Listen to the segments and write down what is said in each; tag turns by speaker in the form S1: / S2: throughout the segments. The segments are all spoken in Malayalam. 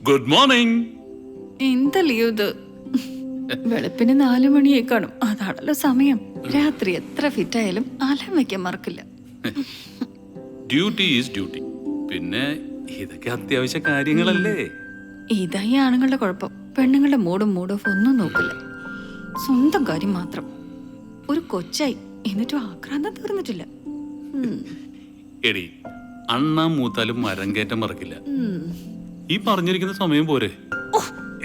S1: Good morning.
S2: എന്താ ലീവ് ഇത്? വെളുപ്പിന് 4 മണിയായി കാണും. അതാണല്ലോ സമയം. രാത്രി എത്ര ഫിറ്റ് ആയാലും അലാം വെക്കാൻ മറക്കില്ല.
S1: Duty is duty. പിന്നെ ഇതൊക്കെ അത്യാവശ്യ കാര്യങ്ങളല്ലേ.
S2: ഇതായി ആണുങ്ങളുടെ കുഴപ്പം. പെണ്ണുങ്ങളുടെ മൂഡ് ഓഫ് ഒന്നും നോക്കില്ല, സ്വന്തം കാര്യം മാത്രം. ഒരു കൊച്ചായി, എന്നിട്ടും ആക്രാന്തം തീർന്നിട്ടില്ല.
S1: എടി, അണ്ണാൻ മൂത്താലും മരം കയറ്റം മറക്കില്ല. ഈ പറഞ്ഞിരിക്കുന്ന സമയം പോരെ.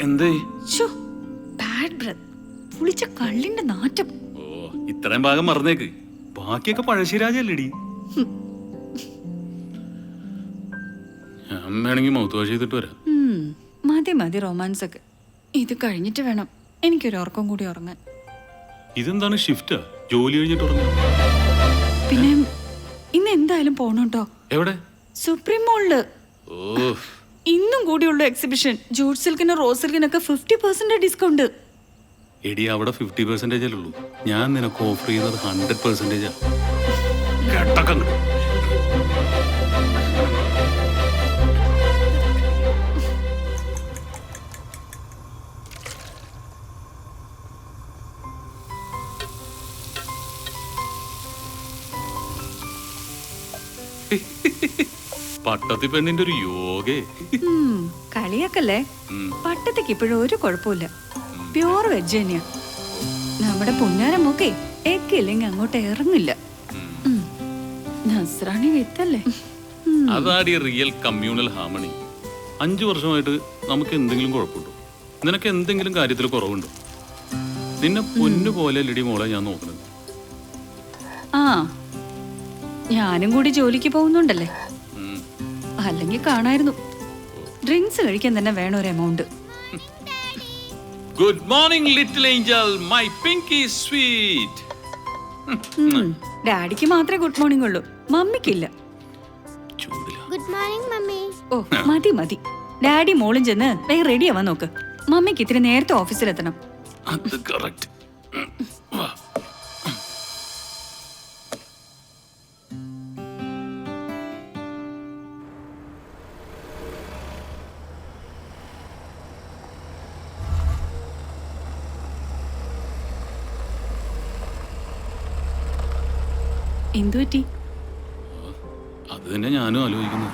S1: എന്തേ
S2: ബാഡ് ബ്രെത്ത്, പുളിച്ച കള്ളിന്റെ നാറ്റം.
S1: ഓ, ഇത്രയും ഭാഗം മറന്നേക്ക്. ബാക്കിയൊക്കെ പഴശ്ശിരാജല്ലേടി. ഞാൻ വേണമെങ്കിൽ മൗത്ത് വാഷ് ചെയ്തിട്ട് വരാം.
S2: മതി റൊമാൻസ് ഒക്കെ. ഇത് കഴിഞ്ഞിട്ട് വേണം എനിക്കൊരു ഉറക്കം കൂടി ഉറങ്ങാൻ.
S1: ഇതെന്താണ് ഷിഫ്റ്റാ? ജോലി കഴിഞ്ഞിട്ട് ഉറങ്ങാൻ?
S2: പിന്നെ ഇന്ന് എന്തായാലും പോണോട്ടോ.
S1: എവിടെ?
S2: സുപ്രീം മോളില്.
S1: ഓ,
S2: ഇന്നും കൂടിയുള്ള എക്സിബിഷൻ. ജൂട്ട് സിൽക്കിനും റോസ് സിൽക്കിനൊക്കെ 50% ഡിസ്കൗണ്ട്.
S1: എടി, അവിടെ 50% അല്ലുള്ളൂ. ഞാൻ നിനക്ക് ഓഫർ ചെയ്യുന്നത് 100%. പട്ടത്തി പെണ്ണിന്റെ ഒരു യോഗേ.
S2: കളിയാക്കല്ലേ. പട്ടത്തേക്ക് ഇപ്പോഴും ഒരു കുഴപ്പമില്ല. പ്യോർ വെജ് തന്നെയാ. നമ്മുടെ പുന്നാരമൊക്കെ എക്കില്ലെങ്കിൽ അങ്ങോട്ട് ഇറങ്ങില്ല. നസ്രാണി വിത്തല്ലേ.
S1: അതാടി റിയൽ കമ്മ്യൂണൽ ഹാർമണി. 5 വർഷമായിട്ട് നമുക്ക് എന്തെങ്കിലും കുഴപ്പമുണ്ടോ? നിനക്ക് എന്തെങ്കിലും കാര്യത്തിൽ കുറവുണ്ടോ? നിന്നെ പൊന്നു പോലെ ലടി മോളെ ഞാൻ നോക്കുന്നത്.
S2: ആ, ഞാനും കൂടി ജോലിക്ക് പോകുന്നുണ്ടല്ലേ. അല്ലെങ്കിൽ കാണായിരുന്നു. ഡ്രിങ്ക്സ് കഴിക്കാൻ തന്നെ വേണം ഒരു amount.
S1: Good morning little angel, my pinky sweet.
S2: ഡാഡിക്ക് മാത്രമേ ഗുഡ് മോർണിംഗ് ഉള്ളൂ, മമ്മിക്കില്ല.
S3: Good morning mummy.
S2: ഓ, മതി. ഡാഡി മോളും ചെന്ന് വേഗം റെഡി ആവാൻ നോക്ക്. മമ്മിക്ക് ഇത്തിരി നേരത്തെ ഓഫീസിലെത്തണം.
S1: അത് കറക്റ്റ്.
S2: എന്തു പറ്റി?
S1: അത് തന്നെ ഞാനും ആലോചിക്കുന്നു.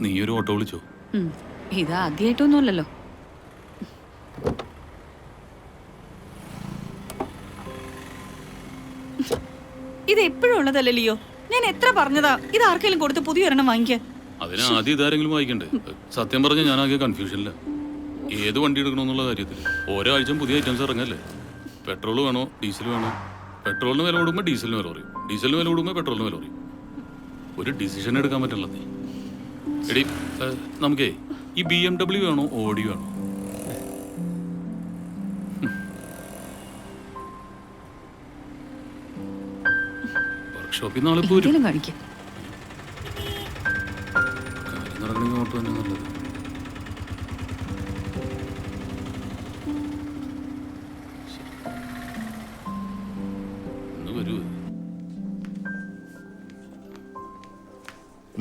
S1: നീ ഒരു ഓട്ടോ വിളിച്ചോ?
S2: ഇത് ആദ്യമായിട്ടൊന്നുമല്ലല്ലോ. ഇത് എപ്പോഴും ഉള്ളതല്ലേ ലിയോ? ഞാൻ എത്ര പറഞ്ഞതാ ഇത് ആർക്കെങ്കിലും കൊടുത്ത് പുതിയൊരെണ്ണം വാങ്ങിക്കാൻ.
S1: അതിന് ആദ്യം ഇതാരെങ്കിലും വായിക്കണ്ടേ? സത്യം പറഞ്ഞ ഞാനാകെ കൺഫ്യൂഷനില്ല ഏത് വണ്ടി എടുക്കണമെന്നുള്ള കാര്യത്തിൽ. ഓരോ ആഴ്ചയും പുതിയ ഐറ്റംസ് ഇറങ്ങല്ലേ. പെട്രോൾ വേണോ ഡീസൽ വേണോ? പെട്രോളിന് വില കൂടുമ്പോൾ ഡീസലിന് വില പറയും, ഡീസലിന് വില കൂടുമ്പോൾ പെട്രോളിന് വില പറയും. ഒരു ഡിസിഷൻ എടുക്കാൻ പറ്റില്ല. നീ എടി, നമുക്കേ ഈ BMW വേണോ ഓഡി വേണോ? വർക്ക്ഷോപ്പിൽ നാളെ പോരും.
S2: കാണിക്കും.
S1: കാര്യം നടക്കണമെങ്കിൽ ഓട്ടോ തന്നെ നല്ലത്. ഒന്ന് വരൂ.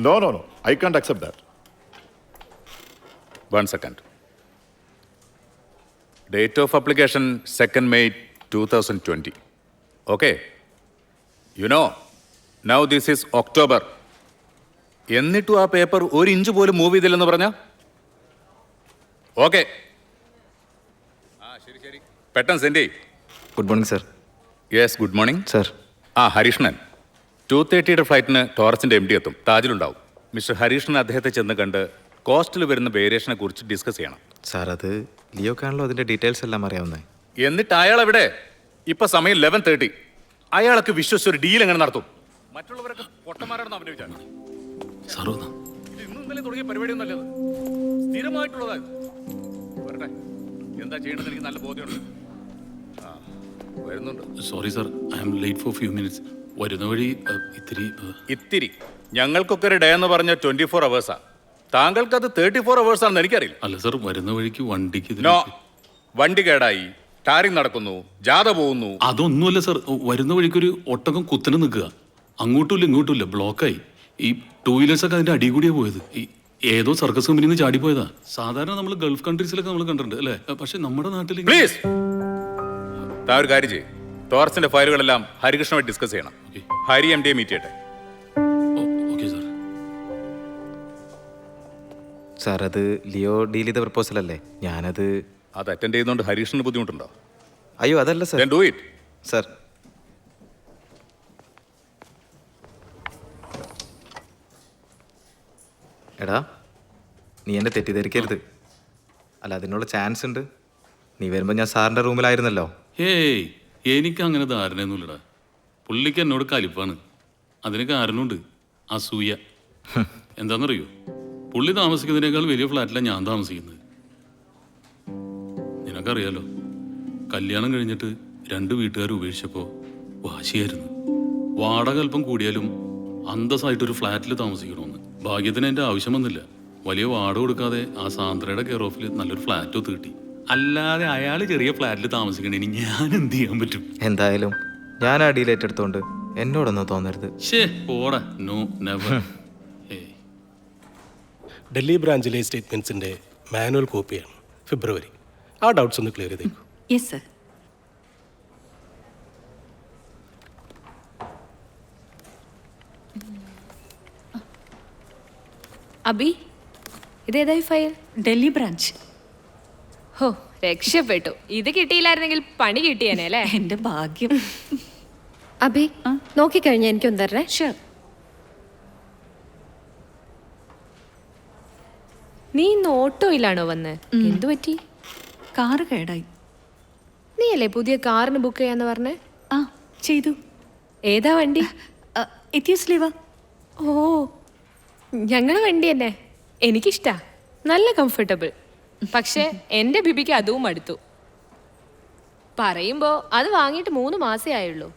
S4: No, I can't accept that.
S5: 1 second. Date of application 2nd May 2020. Okay. You know, now this is October. എന്നിട്ടും ആ പേപ്പർ ഒരു ഇഞ്ച് പോലും മൂവ് ചെയ്തില്ലെന്ന് പറഞ്ഞ ഓക്കെ. ശരി ശരി, പെട്ടെന്ന് സെൻഡ് ചെയ്.
S4: Good morning sir.
S5: Yes, good morning
S4: sir.
S5: Harishnan 2:30 ഫ്ലൈറ്റിന് ടോറസിന്റെ MD എത്തും. താജിലുണ്ടാവും. മിസ്റ്റർ ഹരീഷ്ണൻ അദ്ദേഹത്തെ ചെന്ന് കണ്ട് കോസ്റ്റിൽ വരുന്ന വേരിയേഷനെ കുറിച്ച് ഡിസ്കസ് ചെയ്യണം.
S4: സാർ, അത് ലിയോക്കാണല്ലോ അതിൻ്റെ ഡീറ്റെയിൽസ് എല്ലാം അറിയാവുന്നത്.
S5: എന്നിട്ട് അയാൾ എവിടെ? ഇപ്പൊ സമയം 11:30. അയാൾക്ക് വിശ്വസിച്ചൊരു ഡീൽ എങ്ങനെ നടത്തും? മറ്റുള്ളവരൊക്കെ പൊട്ടന്മാരാണെന്ന് അവന്റെ വിചാരം.
S1: സാറോ
S5: ഇത് ഇന്നും ഇന്നലെ തുടങ്ങിയ പരിപാടിയൊന്നും അല്ലത്, സ്ഥിരമായിട്ടുള്ളതാണ്. വരട്ടെ, എന്താ ചെയ്യേണ്ടത് എനിക്ക് നല്ല ബോധ്യമുണ്ട്. വരുന്നുണ്ട്.
S1: Sorry sir, I am late for few minutes. വരുന്ന വഴി
S5: ഇത്തിരി ഞങ്ങൾക്കൊക്കെ ഒരു ഡേ എന്ന് പറഞ്ഞ 24 hours. താങ്കൾക്ക് അത് 34 hours ആണെന്ന് എനിക്കറിയില്ല.
S1: അല്ല സാർ, വരുന്ന വഴിക്ക് വണ്ടിക്ക്
S5: നോ, വണ്ടി കേടായി, ടാറിങ് നടക്കുന്നു, ജാഥ പോകുന്നു.
S1: അതൊന്നുമല്ല സാർ, വരുന്ന വഴിക്കൊരു ഒട്ടകം കുത്തനെ നിൽക്കുക. അങ്ങോട്ടുമില്ല ഇങ്ങോട്ടുമില്ല, ബ്ലോക്കായി. ഈ 2 വീലേഴ്സ് ഒക്കെ അതിന്റെ അടി കൂടിയാ പോയത്. ഈ ഏതോ സർക്കസ് കമ്പനിയിൽ നിന്ന് ചാടിപ്പോയതാ. സാധാരണ നമ്മൾ ഗൾഫ് കൺട്രീസിലൊക്കെ നമ്മൾ കണ്ടിട്ടുണ്ട് അല്ലേ, പക്ഷെ നമ്മുടെ നാട്ടിൽ
S5: പ്ലീസ് താ ഒരു കാര്യം ചെയ്യും. ടോറസിന്റെ ഫയലുകളെല്ലാം ഹരികൃഷ്ണനുമായി ഡിസ്കസ് ചെയ്യണം. ഹരി MD മീറ്റ് ചെയ്യട്ടെ.
S1: Okay sir.
S4: സാർ, അത് ലിയോ ഡീൽ ചെയ്ത പ്രപ്പോസൽ അല്ലേ? ഞാനത്
S5: അത് അറ്റൻഡ് ചെയ്യുന്നതുകൊണ്ട് ഹരീഷിന് ബുദ്ധിമുട്ടുണ്ടോ?
S4: അയ്യോ അതല്ല sir.
S5: Then do it.
S4: Sir, എടാ, നീ എന്നെ തെറ്റിദ്ധരിക്കരുത്. അല്ല, അതിനുള്ള ചാൻസ് ഉണ്ട്. നീ വരുമ്പോൾ ഞാൻ സാറിൻ്റെ റൂമിലായിരുന്നല്ലോ.
S1: ഹേയ്, എനിക്ക് അങ്ങനെ ധാരണയൊന്നുമില്ലടാ. പുള്ളിക്ക് എന്നോട് കലിപ്പാണ്. അതിന് കാരണമുണ്ട്, അസൂയ. എന്താണെന്നറിയോ, പുള്ളി താമസിക്കുന്നതിനേക്കാൾ വലിയ ഫ്ലാറ്റിലാണ് ഞാൻ താമസിക്കുന്നത്. നിനക്കറിയാലോ, കല്യാണം കഴിഞ്ഞിട്ട് 2 വീട്ടുകാർ ഉപേക്ഷിച്ചപ്പോൾ വാശിയായിരുന്നു. വാടക അല്പം കൂടിയാലും അന്തസ്സായിട്ടൊരു ഫ്ലാറ്റിൽ താമസിക്കണമെന്ന്. ഭാഗ്യത്തിന് എൻ്റെ ആവശ്യം വന്നില്ല. വലിയ വാടക കൊടുക്കാതെ ആ സാന്ദ്രയുടെ കെയർ ഓഫിൽ നല്ലൊരു ഫ്ലാറ്റ് ഒത്ത് കിട്ടി. അല്ലാതെ അയാൾ ചെറിയ ഫ്ലാറ്റിൽ താമസിക്കണേന് ഞാൻ എന്ത് ചെയ്യാൻ പറ്റും?
S4: എന്തായാലും ഞാൻ ആ ഡീൽ ഏറ്റെടുത്തോണ്ട് എന്നോടൊന്നും തോന്നരുത്.
S1: ഷേ പോടാ, നോ നെവർ.
S6: ഡൽഹി ബ്രാഞ്ചിലെ സ്റ്റേറ്റ്മെൻറ്റ്സിൻ്റെ മാനുവൽ കോപ്പിയാണ്. ഫെബ്രുവരി. ആ ഡൗട്ട്സ് ഒന്ന് ക്ലിയർ ചെയ്തേക്കൂ.
S2: Yes sir.
S7: അബി, ഇതേതായി ഫയൽ?
S2: ഡൽഹി ബ്രാഞ്ച്.
S7: ഹോ, രക്ഷപ്പെട്ടു. ഇത് കിട്ടിയില്ലായിരുന്നെങ്കിൽ പണി കിട്ടിയേനെ അല്ലേ?
S2: എൻ്റെ ഭാഗ്യം.
S3: അബി, നോക്കിക്കഴിഞ്ഞാൽ എനിക്കൊന്ന് തരണേ.
S2: ഷുവർ.
S7: നീ ഇന്ന് ഓട്ടോയിലാണോ വന്ന്? എന്തു പറ്റി?
S2: കാറ് കേടായി.
S7: നീ അല്ലേ പുതിയ കാറിന് ബുക്ക് ചെയ്യാന്ന് പറഞ്ഞേ?
S2: ആ, ചെയ്തു.
S7: ഏതാ വണ്ടി?
S2: എത്തിയസ് ലീവ.
S7: ഓ, ഞങ്ങളുടെ വണ്ടി തന്നെ. എനിക്കിഷ്ടാ, നല്ല കംഫർട്ടബിൾ. പക്ഷെ എൻ്റെ ബിബിക്ക് അതും അടുത്തു. പറയുമ്പോൾ അത് വാങ്ങിയിട്ട് 3 മാസേ ആയുള്ളൂ.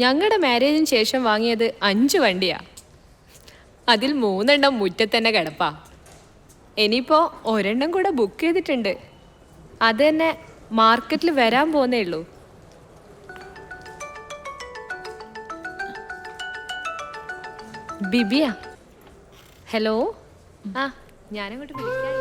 S7: ഞങ്ങളുടെ മാരേജിന് ശേഷം വാങ്ങിയത് 5 വണ്ടിയാ. അതിൽ 3 എണ്ണം മുറ്റത്തന്നെ കിടപ്പാ. ഇനിയിപ്പോൾ 1 എണ്ണം കൂടെ ബുക്ക് ചെയ്തിട്ടുണ്ട്. അത് തന്നെ മാർക്കറ്റിൽ വരാൻ പോകുന്നേ ഉള്ളൂ. ബിബിയാ? ഹലോ. ആ, ഞാനങ്ങോട്ട് വിളിക്കാം.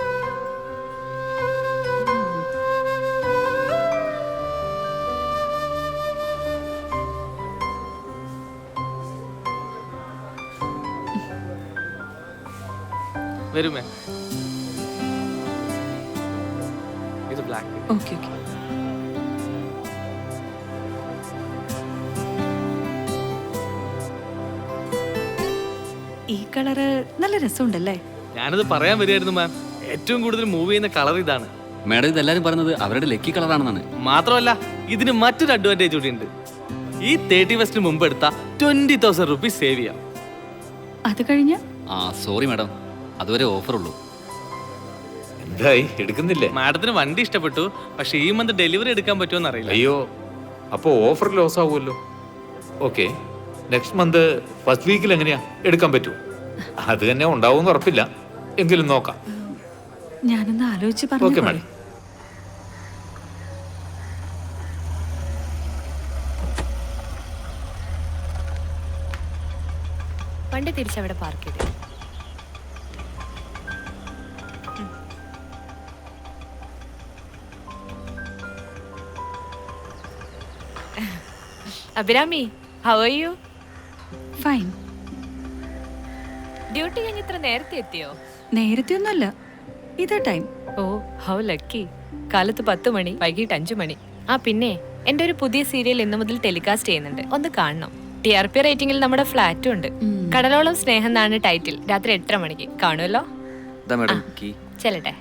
S8: വരുമേ? ഇത് ബ്ലാക്ക്.
S2: Okay okay. ഈ കളറ് നല്ല രസമുണ്ടല്ലേ?
S8: ഞാനത് പറയാൻ വരികയായിരുന്നു മാം. ഏറ്റവും കൂടുതൽ മൂവ് ചെയ്യുന്ന കളർ ഇതാണ്.
S9: മാഡം, ഇതെല്ലാരും പറയുന്നത് അവരുടെ ലക്കി കളറാണെന്നാണ്.
S8: മാത്രമല്ല ഇതിന് മറ്റൊരു അഡ്വാൻറ്റേജ് കൂടി ഉണ്ട്. ഈ 31 മുമ്പ് എടുത്ത 20,000 റുപ്പീസ് സേവ് ചെയ്യാം.
S2: അത് കഴിഞ്ഞ
S9: സോറി മാഡം, അതുവരെ ഓഫർ ഉള്ളൂ.
S10: എന്തായി, എടുക്കുന്നില്ലേ?
S8: മാഡത്തിന് വണ്ടി ഇഷ്ടപ്പെട്ടു, പക്ഷെ ഈ മന്ത് ഡെലിവറി എടുക്കാൻ പറ്റുമോ അറിയില്ല.
S10: അയ്യോ, അപ്പോൾ ഓഫർ ലോസ് ആവുമല്ലോ. ഓക്കെ, നെക്സ്റ്റ് മന്ത് ഫസ്റ്റ് വീക്കിൽ എങ്ങനെയാ എടുക്കാൻ പറ്റൂ? അത് തന്നെ ഉണ്ടാവുമെന്ന് ഉറപ്പില്ല, എങ്കിലും നോക്കാം.
S2: ഞാനൊന്ന് ആലോചിച്ച്
S10: ഓക്കെ
S2: പറഞ്ഞു.
S10: മാഡം.
S7: വണ്ടി തിരിച്ചവിടെ പാർക്ക് ചെയ്തേ. Abhirami, how are you?
S2: Fine.
S7: Duty കഴിഞ്ഞ് ഇത്ര നേരത്തെ എത്തിയോ?
S2: നേരത്തെ ഒന്നുമല്ല, ഇതാ ടൈം.
S7: Oh how lucky. കാലത്ത് 10 മണി, വൈകിട്ട് 5 മണി. ആ പിന്നെ എന്റെ ഒരു പുതിയ സീരിയൽ ഇന്നു മുതൽ ടെലികാസ്റ്റ് ചെയ്യുന്നുണ്ട്, ഒന്ന് കാണണം. TRP റേറ്റിംഗിൽ നമ്മുടെ ഫ്ലാറ്റും ഉണ്ട്. കടലോളം സ്നേഹം എന്നാണ് ടൈറ്റിൽ. രാത്രി 8:30 മണിക്ക് കാണുമല്ലോ.
S9: ഇതാ മാഡം കീ.
S7: ചെല്ലട്ടെ.